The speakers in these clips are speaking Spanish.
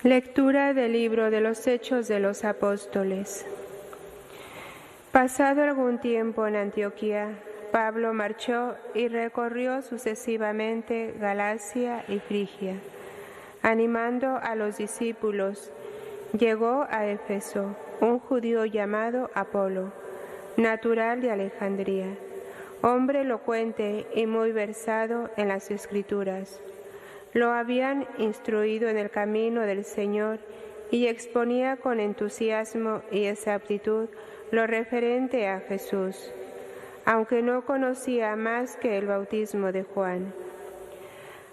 Lectura del libro de los Hechos de los Apóstoles. Pasado algún tiempo en Antioquía, Pablo marchó y recorrió sucesivamente Galacia y Frigia, animando a los discípulos. Llegó a Éfeso un judío llamado Apolo, natural de Alejandría, hombre elocuente y muy versado en las Escrituras. Lo habían instruido en el camino del Señor y exponía con entusiasmo y exactitud lo referente a Jesús, aunque no conocía más que el bautismo de Juan.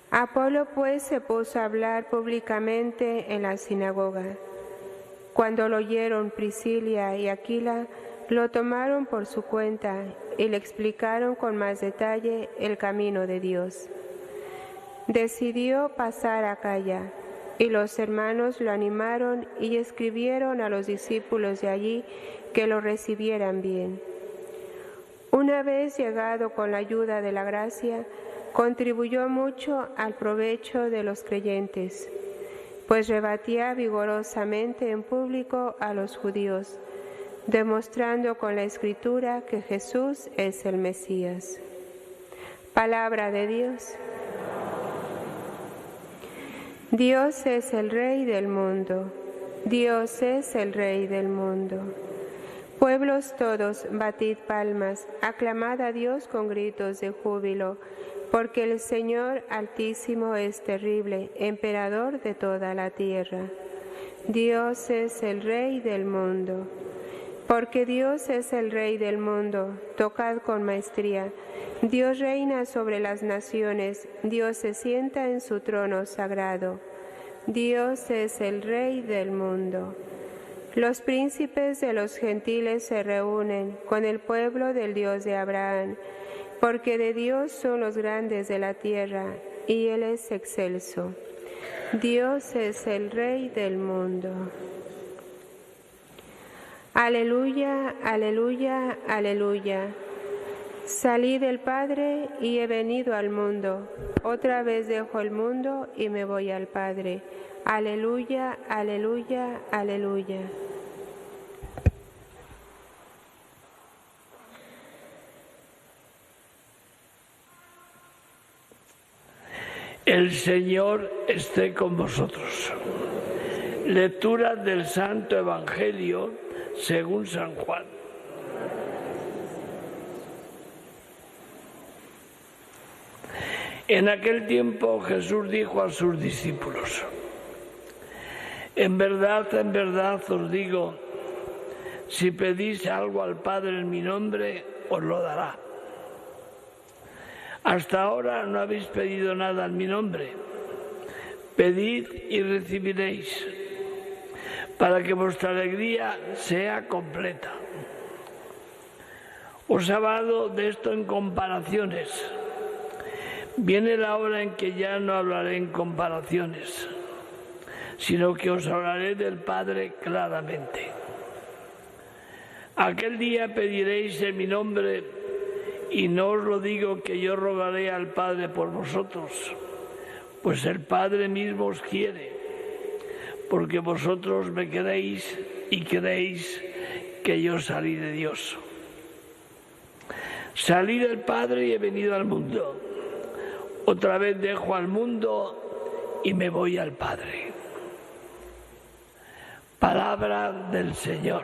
Apolo pues se puso a hablar públicamente en la sinagoga. Cuando lo oyeron Priscila y Aquila, lo tomaron por su cuenta y le explicaron con más detalle el camino de Dios. Decidió pasar a Acaya, y los hermanos lo animaron y escribieron a los discípulos de allí que lo recibieran bien. Una vez llegado con la ayuda de la gracia, contribuyó mucho al provecho de los creyentes, pues rebatía vigorosamente en público a los judíos, demostrando con la Escritura que Jesús es el Mesías. Palabra de Dios. Dios es el Rey del mundo. Dios es el Rey del mundo. Pueblos todos, batid palmas, aclamad a Dios con gritos de júbilo, porque el Señor Altísimo es terrible, emperador de toda la tierra. Dios es el Rey del mundo. Porque Dios es el Rey del mundo, tocad con maestría. Dios reina sobre las naciones, Dios se sienta en su trono sagrado. Dios es el Rey del mundo. Los príncipes de los gentiles se reúnen con el pueblo del Dios de Abraham, porque de Dios son los grandes de la tierra, y Él es excelso. Dios es el Rey del mundo. Aleluya, aleluya, aleluya. Salí del Padre y he venido al mundo. Otra vez dejo el mundo y me voy al Padre. Aleluya, aleluya, aleluya. El Señor esté con vosotros. Lectura del Santo Evangelio según San Juan. En aquel tiempo Jesús dijo a sus discípulos: en verdad os digo, si pedís algo al Padre en mi nombre, os lo dará. Hasta ahora no habéis pedido nada en mi nombre. Pedid y recibiréis, para que vuestra alegría sea completa. Os he hablado de esto en comparaciones. Viene la hora en que ya no hablaré en comparaciones, sino que os hablaré del Padre claramente. Aquel día pediréis en mi nombre, y no os lo digo que yo rogaré al Padre por vosotros, pues el Padre mismo os quiere, porque vosotros me queréis y creéis que yo salí de Dios. Salí del Padre y he venido al mundo. Otra vez dejo al mundo y me voy al Padre. Palabra del Señor.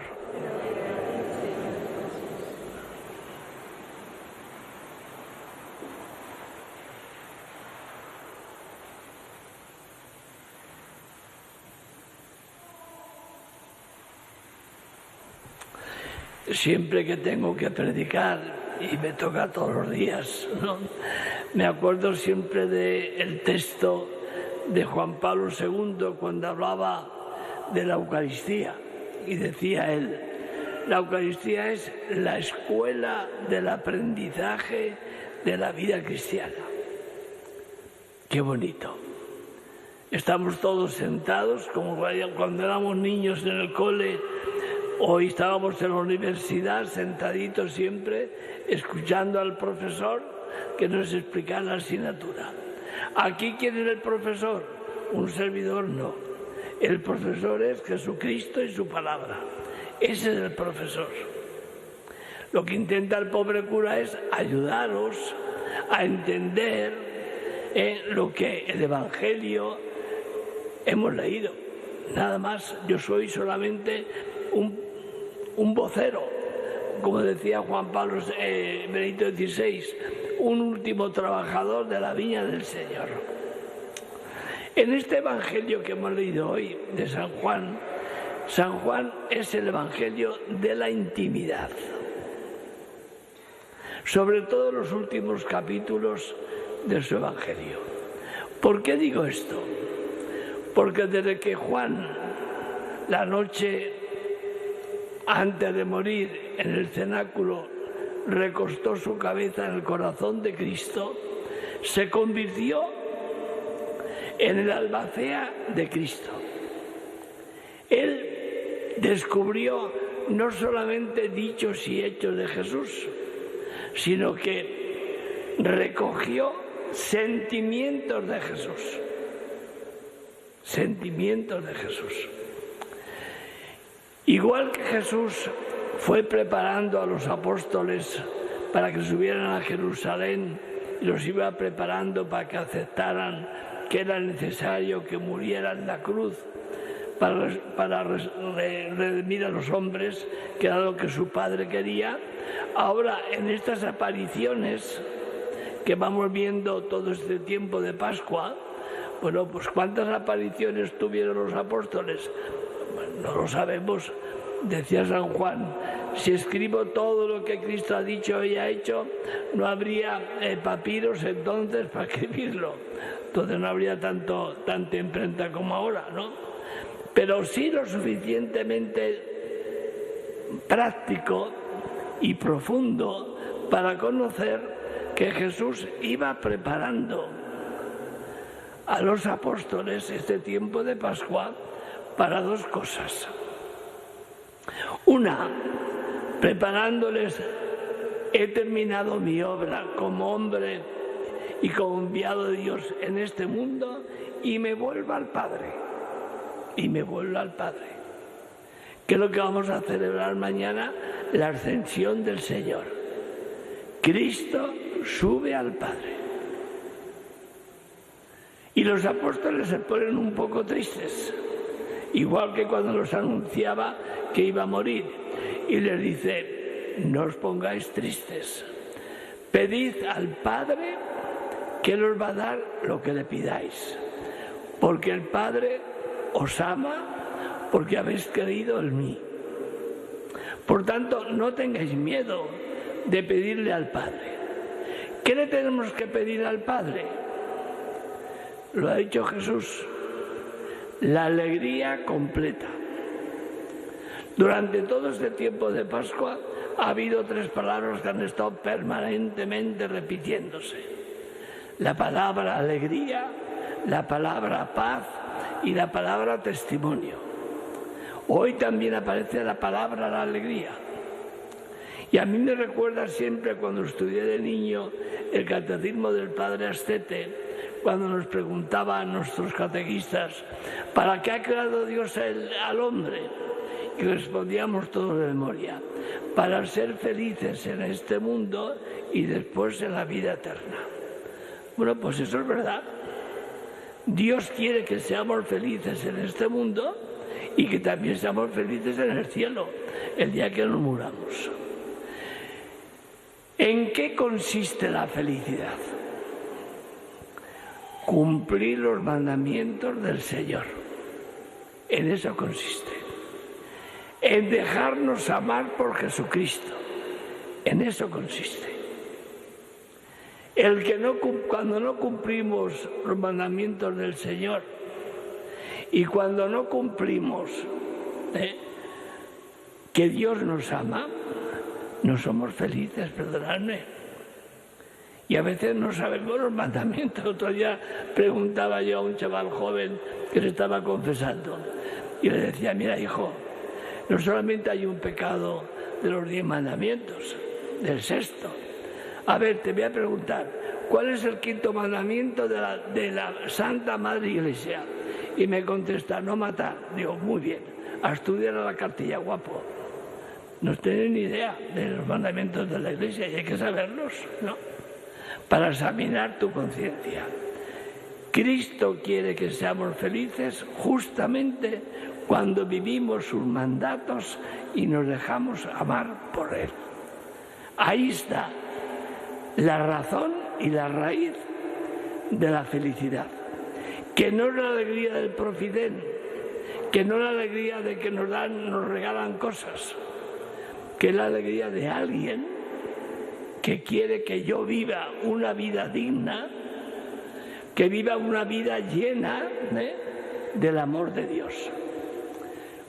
Siempre que tengo que predicar, y me toca todos los días, ¿no?, me acuerdo siempre del texto de Juan Pablo II cuando hablaba de la Eucaristía, y decía él: la Eucaristía es la escuela del aprendizaje de la vida cristiana. Qué bonito. Estamos todos sentados como cuando éramos niños en el cole. Hoy estábamos en la universidad sentaditos siempre, escuchando al profesor que nos explicara la asignatura. Aquí, ¿quién era el profesor? Un servidor no. El profesor es Jesucristo y su palabra. Ese es el profesor. Lo que intenta el pobre cura es ayudaros a entender lo que el Evangelio hemos leído. Nada más, yo soy solamente un vocero, como decía Juan Pablo Benito XVI, un último trabajador de la viña del Señor. En este Evangelio que hemos leído hoy de San Juan es el Evangelio de la intimidad. Sobre todo los últimos capítulos de su Evangelio. ¿Por qué digo esto? Porque desde que Juan, la noche antes de morir en el cenáculo, recostó su cabeza en el corazón de Cristo, se convirtió en el albacea de Cristo. Él descubrió no solamente dichos y hechos de Jesús, sino que recogió sentimientos de Jesús. Sentimientos de Jesús. Igual que Jesús fue preparando a los apóstoles para que subieran a Jerusalén y los iba preparando para que aceptaran que era necesario que muriera en la cruz para redimir a los hombres, que era lo que su Padre quería. Ahora, en estas apariciones que vamos viendo todo este tiempo de Pascua, bueno, pues ¿cuántas apariciones tuvieron los apóstoles? Bueno, no lo sabemos. Decía San Juan, si escribo todo lo que Cristo ha dicho y ha hecho, no habría papiros entonces para escribirlo. Entonces no habría tanta imprenta como ahora, ¿no? Pero sí lo suficientemente práctico y profundo para conocer que Jesús iba preparando a los apóstoles este tiempo de Pascua para dos cosas. Una, preparándoles, he terminado mi obra como hombre y como enviado de Dios en este mundo y me vuelvo al Padre. Y me vuelvo al Padre. ¿Qué es lo que vamos a celebrar mañana? La ascensión del Señor. Cristo sube al Padre. Y los apóstoles se ponen un poco tristes, igual que cuando los anunciaba que iba a morir. Y les dice, no os pongáis tristes, pedid al Padre que os va a dar lo que le pidáis, porque el Padre os ama porque habéis creído en mí. Por tanto, no tengáis miedo de pedirle al Padre. ¿Qué le tenemos que pedir al Padre? Lo ha dicho Jesús, la alegría completa. Durante todo este tiempo de Pascua ha habido tres palabras que han estado permanentemente repitiéndose. La palabra alegría, la palabra paz y la palabra testimonio. Hoy también aparece la palabra la alegría. Y a mí me recuerda siempre cuando estudié de niño el catecismo del Padre Ascete, cuando nos preguntaba a nuestros catequistas, ¿para qué ha creado Dios al hombre? Y respondíamos todos de memoria, para ser felices en este mundo y después en la vida eterna. Bueno, pues eso es verdad. Dios quiere que seamos felices en este mundo y que también seamos felices en el cielo, el día que nos muramos. ¿En qué consiste la felicidad? Cumplir los mandamientos del Señor. En eso consiste. En dejarnos amar por Jesucristo. En eso consiste. Cuando no cumplimos los mandamientos del Señor y cuando no cumplimos que Dios nos ama, no somos felices, perdonadme. Y a veces no sabemos los mandamientos. Otro día preguntaba yo a un chaval joven que se estaba confesando y le decía, mira hijo, no solamente hay un pecado de los 10 mandamientos, del 6º. A ver, te voy a preguntar, ¿cuál es el 5.º mandamiento de la Santa Madre Iglesia? y me contesta, no matar. Digo, muy bien, a estudiar a la cartilla, guapo. No tienen ni idea de los mandamientos de la Iglesia y hay que saberlos, ¿no? Para examinar tu conciencia. Cristo quiere que seamos felices justamente cuando vivimos sus mandatos y nos dejamos amar por Él. Ahí está la razón y la raíz de la felicidad, que no es la alegría del profidén, que no es la alegría de que nos regalan cosas, que es la alegría de alguien que quiere que yo viva una vida digna, que viva una vida llena del amor de Dios.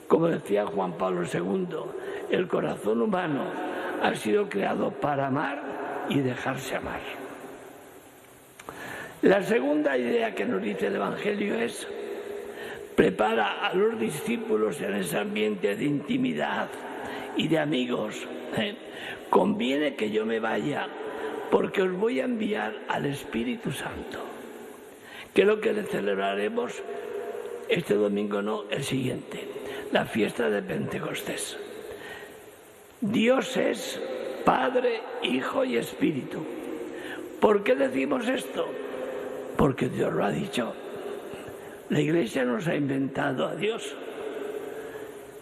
Como decía Juan Pablo II, el corazón humano ha sido creado para amar y dejarse amar. La segunda idea que nos dice el Evangelio es: prepara a los discípulos en ese ambiente de intimidad y de amigos. Conviene que yo me vaya porque os voy a enviar al Espíritu Santo, que es lo que le celebraremos este domingo, no, el siguiente, la fiesta de Pentecostés. Dios es Padre, Hijo y Espíritu. ¿Por qué decimos esto? Porque Dios lo ha dicho. La Iglesia nos ha inventado a Dios.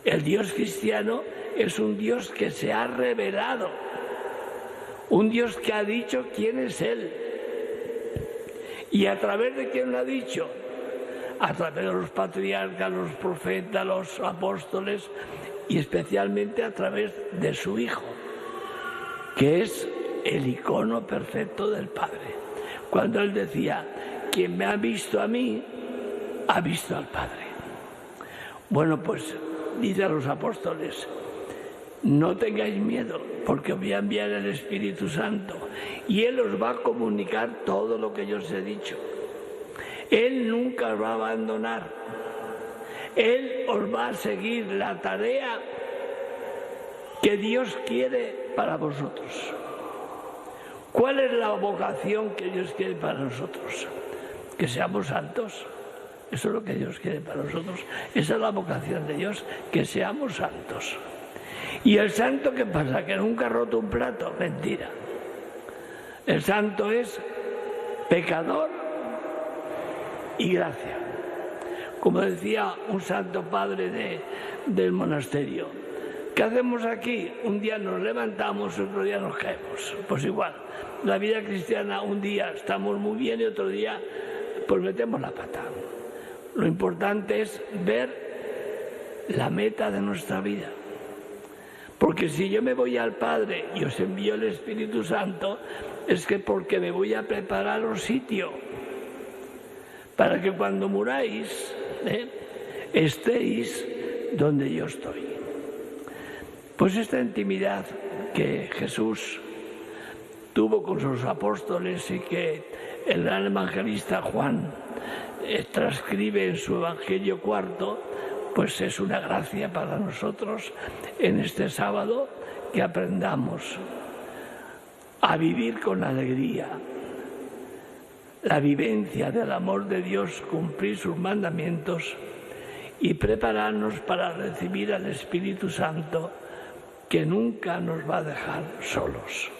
El Dios cristiano es un Dios que se ha revelado, un Dios que ha dicho quién es Él. ¿Y a través de quién lo ha dicho? A través de los patriarcas, los profetas, los apóstoles y especialmente a través de su Hijo, que es el icono perfecto del Padre. Cuando Él decía, quien me ha visto a mí, ha visto al Padre. Bueno, pues dice a los apóstoles, no tengáis miedo, porque os voy a enviar el Espíritu Santo y Él os va a comunicar todo lo que yo os he dicho. Él nunca os va a abandonar. Él os va a seguir la tarea que Dios quiere para vosotros. ¿Cuál es la vocación que Dios quiere para nosotros? Que seamos santos. Eso es lo que Dios quiere para nosotros. Esa es la vocación de Dios, que seamos santos. ¿Y el santo qué pasa? ¿Que nunca ha roto un plato? Mentira. El santo es pecador y gracia. Como decía un santo padre del monasterio, ¿qué hacemos aquí? Un día nos levantamos, otro día nos caemos. Pues igual, la vida cristiana, un día estamos muy bien y otro día pues metemos la pata. Lo importante es ver la meta de nuestra vida. Porque si yo me voy al Padre y os envío el Espíritu Santo, es que porque me voy a preparar un sitio para que cuando muráis estéis donde yo estoy. Pues esta intimidad que Jesús tuvo con sus apóstoles y que el gran evangelista Juan transcribe en su Evangelio cuarto, pues es una gracia para nosotros en este sábado, que aprendamos a vivir con alegría la vivencia del amor de Dios, cumplir sus mandamientos y prepararnos para recibir al Espíritu Santo, que nunca nos va a dejar solos.